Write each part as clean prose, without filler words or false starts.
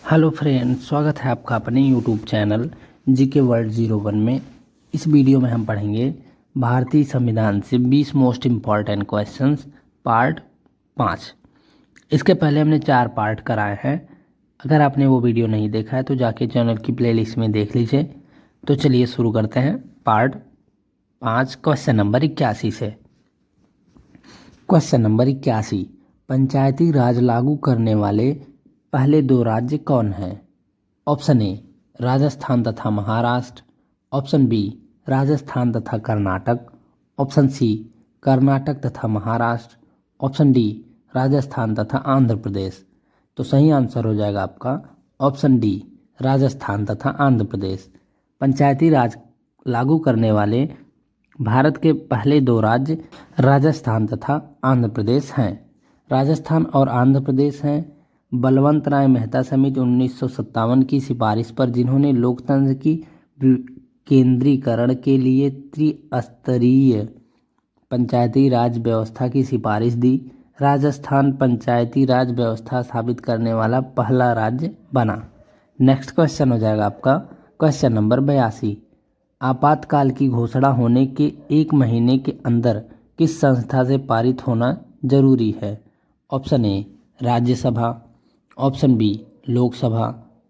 Hello friend, स्वागत है आपका अपने यूट्यूब चैनल जीके वर्ल्ड 01 में। इस वीडियो में हम पढ़ेंगे भारतीय संविधान से 20 मोस्ट इम्पॉर्टेंट क्वेश्चंस पार्ट 5। इसके पहले हमने 4 पार्ट कराए हैं। अगर आपने वो वीडियो नहीं देखा है तो जाके चैनल की प्लेलिस्ट में देख लीजिए। तो चलिए शुरू करते हैं पार्ट 5 क्वेश्चन नंबर 81 से। क्वेश्चन नंबर 81, पंचायती राज लागू करने वाले पहले 2 राज्य कौन हैं? ऑप्शन ए राजस्थान तथा महाराष्ट्र, ऑप्शन बी राजस्थान तथा कर्नाटक, ऑप्शन सी कर्नाटक तथा महाराष्ट्र, ऑप्शन डी राजस्थान तथा आंध्र प्रदेश। तो सही आंसर हो जाएगा आपका ऑप्शन डी राजस्थान तथा आंध्र प्रदेश। पंचायती राज लागू करने वाले भारत के पहले 2 राज्य राजस्थान तथा आंध्र प्रदेश हैं। राजस्थान और आंध्र प्रदेश हैं बलवंत राय मेहता समिति 1957 की सिफारिश पर, जिन्होंने लोकतंत्र की केंद्रीकरण के लिए त्रिस्तरीय पंचायती राज व्यवस्था की सिफारिश दी। राजस्थान पंचायती राज व्यवस्था स्थापित करने वाला पहला राज्य बना। नेक्स्ट क्वेश्चन हो जाएगा आपका क्वेश्चन नंबर 82, आपातकाल की घोषणा होने के 1 महीने के अंदर किस संस्था से पारित होना जरूरी है? Option A Rajya Sabha, option B Lok Sabha,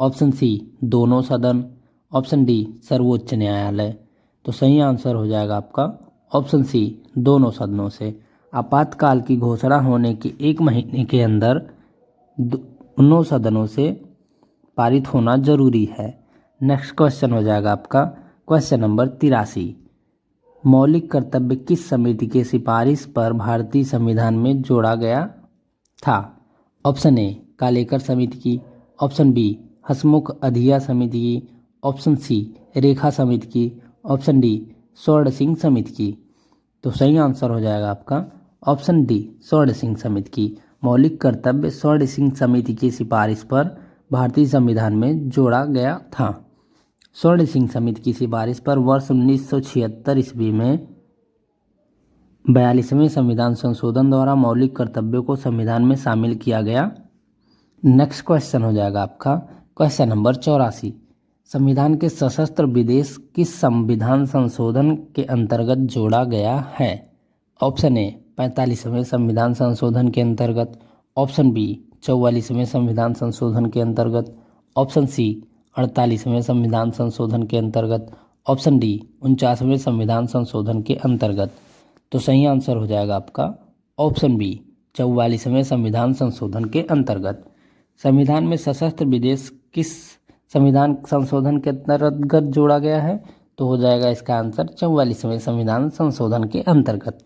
option C दोनों सदन, ऑप्शन डी सर्वोच्च न्यायालय। तो सही आंसर हो जाएगा आपका ऑप्शन सी दोनों सदनों से। आपातकाल की घोषणा होने के 1 महीने के अंदर दोनों सदनों से पारित होना जरूरी है। नेक्स्ट क्वेश्चन हो जाएगा आपका क्वेश्चन नंबर 83, मौलिक कर्तव्य किस समिति के सिफारिश पर भारतीय संविधान में जोड़ा गया था? ऑप्शन ए कालेकर समिति की, ऑप्शन बी हसमुख अधिया समिति की, ऑप्शन सी रेखा समिति की, ऑप्शन डी स्वर्ण सिंह समिति की। तो सही आंसर हो जाएगा आपका ऑप्शन डी स्वर्ण सिंह समिति की। मौलिक कर्तव्य स्वर्ण सिंह समिति की सिफारिश पर भारतीय संविधान में जोड़ा गया था। स्वर्ण सिंह समिति की सिफारिश पर वर्ष 1976 ईस्वी में 42वें संविधान संशोधन द्वारा मौलिक कर्तव्यों को संविधान में शामिल किया गया। नेक्स्ट क्वेश्चन हो जाएगा आपका क्वेश्चन नंबर 84, संविधान के सशस्त्र विदेश किस संविधान संशोधन के अंतर्गत जोड़ा गया है? ऑप्शन ए 45वें संविधान संशोधन के अंतर्गत, ऑप्शन बी 44वें संविधान संशोधन के अंतर्गत, ऑप्शन सी 48वें संविधान संशोधन के अंतर्गत, ऑप्शन डी 49वें संविधान संशोधन के अंतर्गत। तो सही आंसर हो जाएगा आपका ऑप्शन बी 44वें संविधान संशोधन के अंतर्गत। संविधान में सशस्त्र विदेश किस संविधान संशोधन के अंतर्गत जोड़ा गया है? तो हो जाएगा इसका आंसर 44वें संविधान संशोधन के अंतर्गत।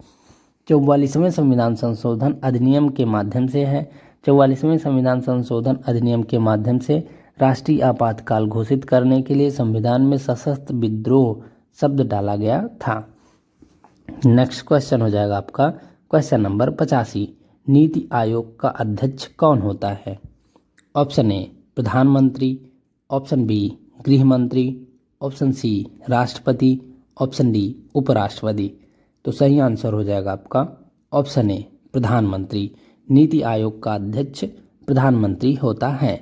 44वें संविधान संशोधन अधिनियम के माध्यम से है। 44वें संविधान संशोधन अधिनियम के माध्यम से राष्ट्रीय आपातकाल घोषित करने के लिए संविधान में सशस्त्र विद्रोह शब्द डाला गया था। नेक्स्ट क्वेश्चन हो जाएगा आपका क्वेश्चन नंबर 85, नीति आयोग का अध्यक्ष कौन होता है? ऑप्शन ए प्रधानमंत्री, ऑप्शन बी गृह मंत्री, ऑप्शन सी राष्ट्रपति, ऑप्शन डी उपराष्ट्रपति। तो सही आंसर हो जाएगा आपका ऑप्शन ए प्रधानमंत्री। नीति आयोग का अध्यक्ष प्रधानमंत्री होता है।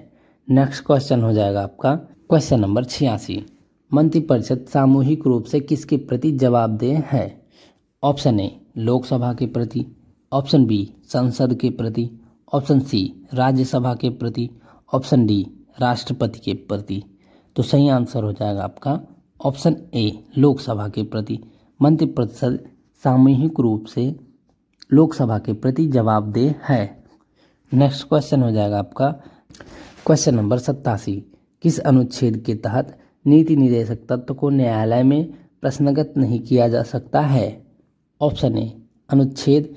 नेक्स्ट क्वेश्चन हो जाएगा आपका क्वेश्चन नंबर 86, मंत्रिपरिषद सामूहिक रूप से किसके प्रति जवाबदेह है? ऑप्शन ए लोकसभा के प्रति, ऑप्शन बी संसद के प्रति, ऑप्शन सी राज्यसभा के प्रति, ऑप्शन डी राष्ट्रपति के प्रति। तो सही आंसर हो जाएगा आपका ऑप्शन ए लोकसभा के प्रति। मंत्रिपरिषद सामूहिक रूप से लोकसभा के प्रति जवाबदेह है। नेक्स्ट क्वेश्चन हो जाएगा आपका क्वेश्चन नंबर 87, किस अनुच्छेद के तहत नीति निर्देशक तत्व को न्यायालय में प्रश्नगत नहीं किया जा सकता है? ऑप्शन ए अनुच्छेद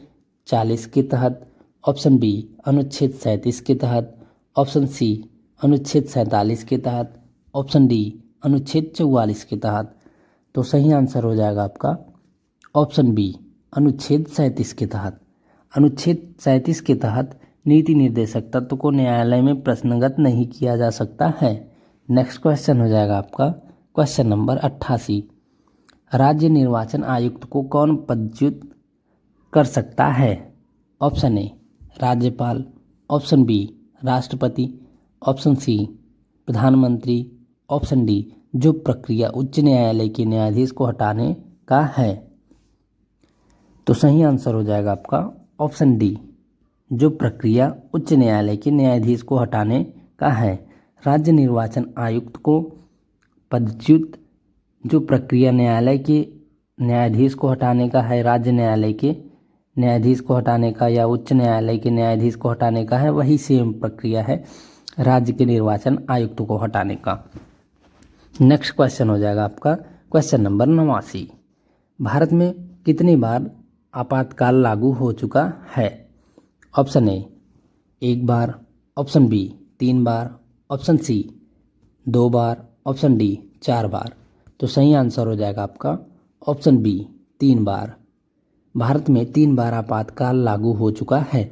40 के तहत, ऑप्शन बी अनुच्छेद 37 के तहत, ऑप्शन सी अनुच्छेद 47 के तहत, ऑप्शन डी अनुच्छेद 44 के तहत। तो सही आंसर हो जाएगा आपका ऑप्शन बी अनुच्छेद 37 के तहत। अनुच्छेद 37 के तहत नीति निर्देशक तत्व को न्यायालय में प्रश्नगत नहीं किया जा सकता है। नेक्स्ट क्वेश्चन हो जाएगा आपका क्वेश्चन नंबर 88, राज्य निर्वाचन आयुक्त को कौन पदच्युत कर सकता है? ऑप्शन ए राज्यपाल, ऑप्शन बी राष्ट्रपति, ऑप्शन सी प्रधानमंत्री, ऑप्शन डी जो प्रक्रिया उच्च न्यायालय के न्यायाधीश को हटाने का है। तो सही आंसर हो जाएगा आपका ऑप्शन डी जो प्रक्रिया उच्च न्यायालय के न्यायाधीश को हटाने का है। राज्य निर्वाचन आयुक्त को पदच्युत जो प्रक्रिया न्यायालय के न्यायाधीश को हटाने का है, राज्य न्यायालय के न्यायाधीश को हटाने का या उच्च न्यायालय के न्यायाधीश को हटाने का है, वही सेम प्रक्रिया है राज्य के निर्वाचन आयुक्त को हटाने का। नेक्स्ट क्वेश्चन हो जाएगा आपका क्वेश्चन नंबर 89। भारत में कितनी बार आपातकाल लागू हो चुका है? ऑप्शन ए 1 बार, ऑप्शन बी 3 बार, ऑप्शन सी 2 बार, ऑप्शन डी 4 बार। तो सही आंसर हो जाएगा आपका ऑप्शन बी 3 बार। भारत में 3 बार आपातकाल लागू हो चुका है।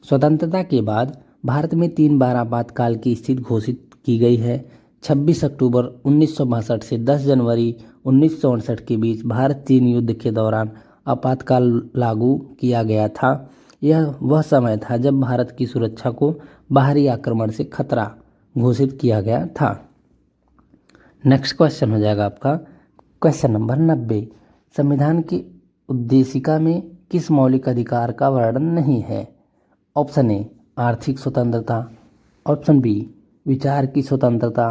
स्वतंत्रता के बाद भारत में 3 बार आपातकाल की स्थिति घोषित की गई है। 26 अक्टूबर 1962 से 10 जनवरी 1968 के बीच भारत चीन युद्ध के दौरान आपातकाल लागू किया गया था। यह वह समय था जब भारत की सुरक्षा को बाहरी आक्रमण से खतरा घोषित किया गया था। नेक्स्ट क्वेश्चन हो जाएगा आपका क्वेश्चन नंबर 90। संविधान की उद्देशिका में किस मौलिक अधिकार का वर्णन नहीं है? ऑप्शन ए आर्थिक स्वतंत्रता, ऑप्शन बी विचार की स्वतंत्रता,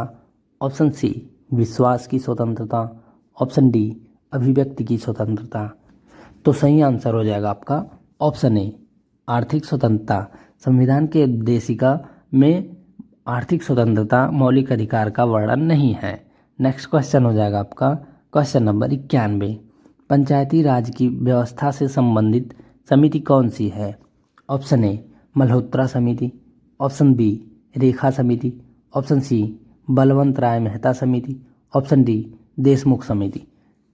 ऑप्शन सी विश्वास की स्वतंत्रता, ऑप्शन डी अभिव्यक्ति की स्वतंत्रता। तो सही आंसर हो जाएगा आपका ऑप्शन ए आर्थिक स्वतंत्रता। संविधान के उद्देशिका में आर्थिक स्वतंत्रता मौलिक अधिकार का वर्णन नहीं है। नेक्स्ट क्वेश्चन हो जाएगा आपका क्वेश्चन नंबर 91। पंचायती राज की व्यवस्था से संबंधित समिति कौन सी है? ऑप्शन ए मल्होत्रा समिति, ऑप्शन बी रेखा समिति, ऑप्शन सी बलवंत राय मेहता समिति, ऑप्शन डी देशमुख समिति।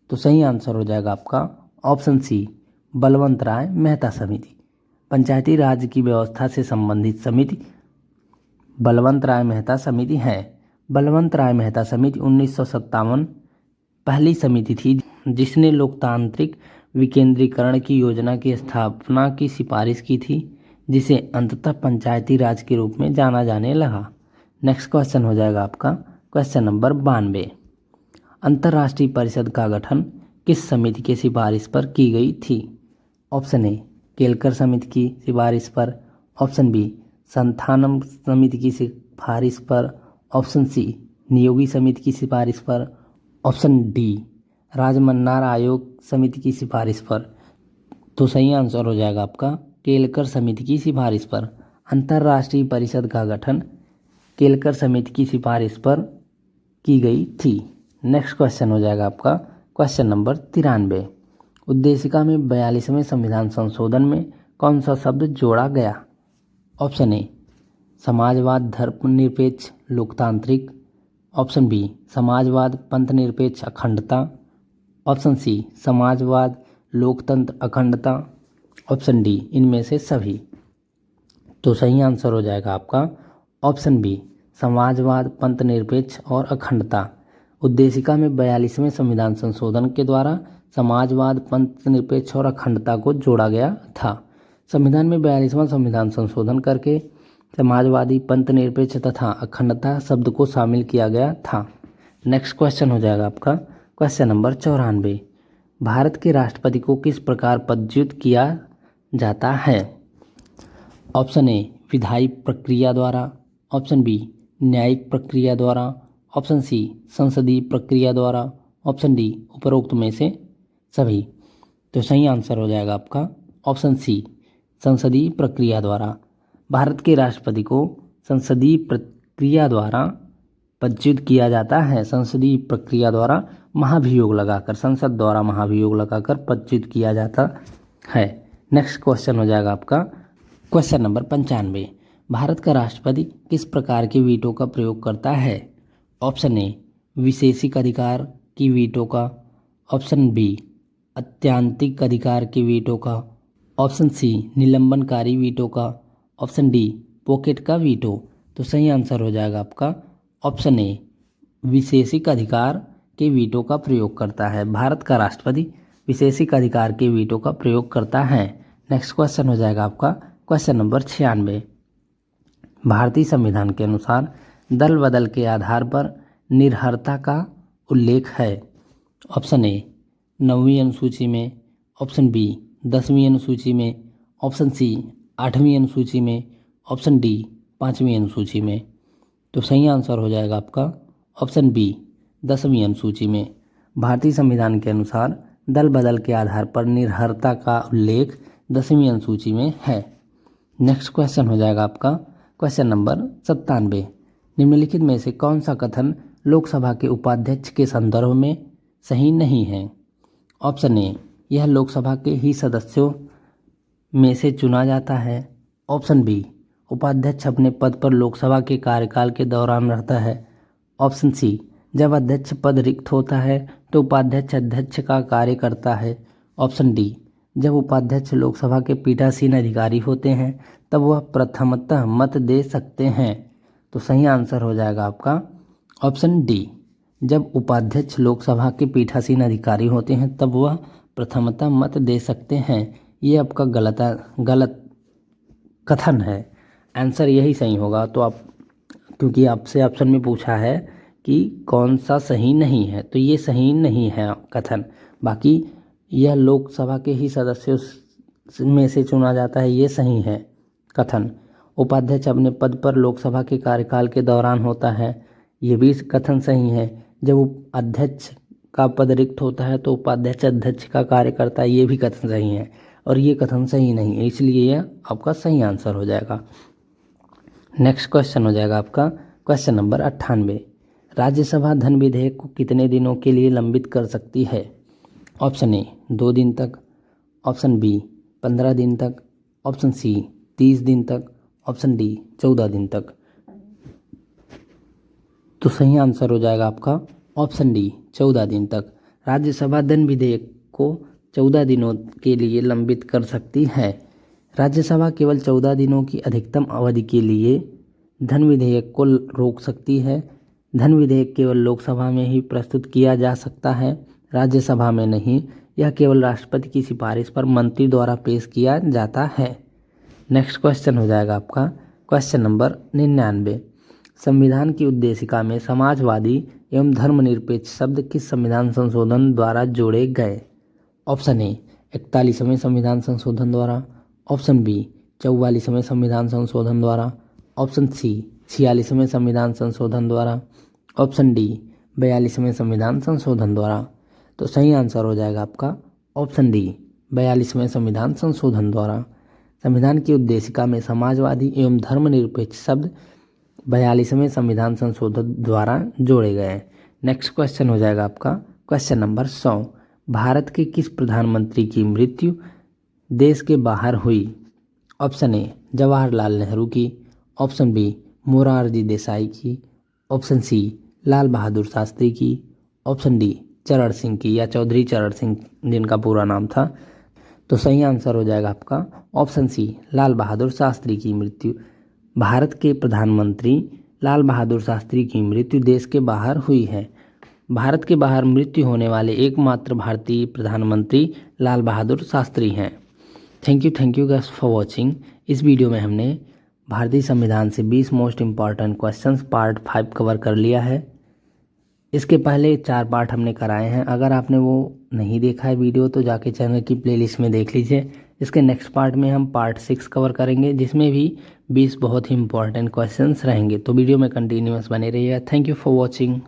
तो सही आंसर हो जाएगा आपका ऑप्शन सी बलवंत राय मेहता समिति। पंचायती राज की व्यवस्था से संबंधित समिति बलवंत राय मेहता समिति है। बलवंत राय मेहता समिति 1957 पहली समिति थी जिसने लोकतांत्रिक विकेंद्रीकरण की योजना की स्थापना की सिफारिश की थी, जिसे अंततः पंचायती राज के रूप में जाना जाने लगा। नेक्स्ट क्वेश्चन हो जाएगा आपका क्वेश्चन नंबर 92। अंतर्राष्ट्रीय परिषद का गठन किस समिति की सिफारिश पर की गई थी? ऑप्शन ए केलकर समिति की सिफारिश पर, ऑप्शन बी संथानम समिति की सिफारिश पर, ऑप्शन सी नियोगी समिति की सिफारिश पर, ऑप्शन डी राजमन्नार आयोग समिति की सिफारिश पर। तो सही आंसर हो जाएगा आपका केलकर समिति की सिफारिश पर। अंतर्राष्ट्रीय परिषद का गठन केलकर समिति की सिफारिश पर की गई थी। नेक्स्ट क्वेश्चन हो जाएगा आपका क्वेश्चन नंबर 93। उद्देशिका में 42वें संविधान संशोधन में कौन सा शब्द जोड़ा गया? ऑप्शन ए समाजवाद धर्मनिरपेक्ष लोकतांत्रिक, ऑप्शन बी समाजवाद पंथनिरपेक्ष अखंडता, ऑप्शन सी समाजवाद लोकतंत्र अखंडता, ऑप्शन डी इनमें से सभी। तो सही आंसर हो जाएगा आपका ऑप्शन बी समाजवाद पंथनिरपेक्ष और अखंडता। उद्देशिका में 42वें संविधान संशोधन के द्वारा समाजवाद पंथनिरपेक्ष और अखंडता को जोड़ा गया था। संविधान में 42वां संविधान संशोधन करके समाजवादी पंथनिरपेक्ष तथा अखंडता शब्द को शामिल किया गया था। नेक्स्ट क्वेश्चन हो जाएगा आपका क्वेश्चन नंबर 94। भारत के राष्ट्रपति को किस प्रकार पदच्युत किया जाता है? ऑप्शन ए विधायी प्रक्रिया द्वारा, ऑप्शन बी न्यायिक प्रक्रिया द्वारा, ऑप्शन सी संसदीय प्रक्रिया द्वारा, ऑप्शन डी उपरोक्त में से सभी। तो सही आंसर हो जाएगा आपका ऑप्शन सी संसदीय प्रक्रिया द्वारा। भारत के राष्ट्रपति को संसदीय प्रक्रिया द्वारा पदच्युत किया जाता है। संसदीय प्रक्रिया द्वारा महाभियोग लगाकर, संसद द्वारा महाभियोग लगाकर पदच्युत किया जाता है। नेक्स्ट क्वेश्चन हो जाएगा आपका क्वेश्चन नंबर 95। भारत का राष्ट्रपति किस प्रकार के वीटो का प्रयोग करता है? ऑप्शन ए विशेषिक अधिकार की वीटो का, ऑप्शन बी अत्यांतिक अधिकार के वीटो का, ऑप्शन सी निलंबनकारी वीटो का, ऑप्शन डी पॉकेट का वीटो। तो सही आंसर हो जाएगा आपका ऑप्शन ए विशेषिक अधिकार के वीटो का प्रयोग करता है। भारत का राष्ट्रपति विशेषिक अधिकार के वीटो का प्रयोग करता है। नेक्स्ट क्वेश्चन हो जाएगा आपका क्वेश्चन नंबर 96। भारतीय संविधान के अनुसार दल बदल के आधार पर निर्भरता का उल्लेख है? ऑप्शन ए 9वीं अनुसूची में, ऑप्शन बी 10वीं अनुसूची में, ऑप्शन सी 8वीं अनुसूची में, ऑप्शन डी 5वीं अनुसूची में। तो सही आंसर हो जाएगा आपका ऑप्शन बी 10वीं अनुसूची में। भारतीय संविधान के अनुसार दल बदल के आधार पर निर्भरता का उल्लेख 10वीं अनुसूची में है। नेक्स्ट क्वेश्चन हो जाएगा आपका क्वेश्चन नंबर 97। निम्नलिखित में से कौन सा कथन लोकसभा के उपाध्यक्ष के संदर्भ में सही नहीं है? ऑप्शन ए यह लोकसभा के ही सदस्यों में से चुना जाता है। ऑप्शन बी उपाध्यक्ष अपने पद पर लोकसभा के कार्यकाल के दौरान रहता है। ऑप्शन सी जब अध्यक्ष पद रिक्त होता है तो उपाध्यक्ष अध्यक्ष का कार्य करता है। ऑप्शन डी जब उपाध्यक्ष लोकसभा के पीठासीन अधिकारी होते हैं तब वह प्रथमतः मत दे सकते हैं। तो सही आंसर हो जाएगा आपका ऑप्शन डी जब उपाध्यक्ष लोकसभा के पीठासीन अधिकारी होते हैं तब वह प्रथमतः मत दे सकते हैं। ये आपका गलत कथन है। आंसर यही सही होगा। तो आप क्योंकि आपसे ऑप्शन में पूछा है कि कौन सा सही नहीं है, तो ये सही नहीं है कथन। बाकी यह लोकसभा के ही सदस्यों में से चुना जाता है, ये सही है कथन। उपाध्यक्ष अपने पद पर लोकसभा के कार्यकाल के दौरान होता है, ये भी कथन सही है। जब अध्यक्ष का पद रिक्त होता है तो उपाध्यक्ष अध्यक्ष का कार्य करता है, ये भी कथन सही है। और ये कथन सही नहीं है, इसलिए यह आपका सही आंसर हो जाएगा। नेक्स्ट क्वेश्चन हो जाएगा आपका क्वेश्चन नंबर 98। राज्यसभा धन विधेयक को कितने दिनों के लिए लंबित कर सकती है? ऑप्शन ए 2 दिन तक, ऑप्शन बी 15 दिन तक, ऑप्शन सी 30 दिन तक, ऑप्शन डी 14 दिन तक। तो सही आंसर हो जाएगा आपका ऑप्शन डी 14 दिन तक। राज्यसभा धन विधेयक को 14 दिनों के लिए लंबित कर सकती है। राज्यसभा केवल 14 दिनों की अधिकतम अवधि के लिए धन विधेयक को रोक सकती है। धन विधेयक केवल लोकसभा में ही प्रस्तुत किया जा सकता है, राज्यसभा में नहीं। यह केवल राष्ट्रपति की सिफारिश पर मंत्री द्वारा पेश किया जाता है। नेक्स्ट क्वेश्चन हो जाएगा आपका क्वेश्चन नंबर 99। संविधान की उद्देशिका में समाजवादी एवं धर्मनिरपेक्ष शब्द किस संविधान संशोधन द्वारा जोड़े गए? ऑप्शन ए 41वें संविधान संशोधन द्वारा, ऑप्शन बी 44वें संविधान संशोधन द्वारा, ऑप्शन सी 46वें संविधान संशोधन द्वारा, ऑप्शन डी 42वें संविधान संशोधन द्वारा। तो सही आंसर हो जाएगा आपका ऑप्शन डी 42वें संविधान संशोधन द्वारा। संविधान की उद्देशिका में समाजवादी एवं धर्मनिरपेक्ष शब्द 42वें संविधान संशोधन द्वारा जोड़े गए। नेक्स्ट क्वेश्चन हो जाएगा आपका क्वेश्चन नंबर 100। भारत के किस प्रधानमंत्री की मृत्यु देश के बाहर हुई? ऑप्शन ए जवाहरलाल नेहरू की, ऑप्शन बी मोरारजी देसाई की, ऑप्शन सी लाल बहादुर शास्त्री की, ऑप्शन डी चरण सिंह की या चौधरी चरण सिंह जिनका पूरा नाम था। तो सही आंसर हो जाएगा आपका ऑप्शन सी लाल बहादुर शास्त्री की मृत्यु। भारत के प्रधानमंत्री लाल बहादुर शास्त्री की मृत्यु देश के बाहर हुई है। भारत के बाहर मृत्यु होने वाले एकमात्र भारतीय प्रधानमंत्री लाल बहादुर शास्त्री हैं। Thank you guys for watching. इस वीडियो में हमने भारतीय संविधान से 20 most important questions part 5 cover कर लिया है। इसके पहले 4 पार्ट हमने कराए हैं। अगर आपने वो नहीं देखा है वीडियो तो जाके चैनल की प्लेलिस्ट में देख लीजिए। इसके नेक्स्ट पार्ट में हम पार्ट 6 कवर करेंगे, जिसमें भी 20 बहुत ही इंपॉर्टेंट क्वेश्चंस रहेंगे। तो वीडियो में कंटिन्यूअस बने रहिएगा। Thank you for watching.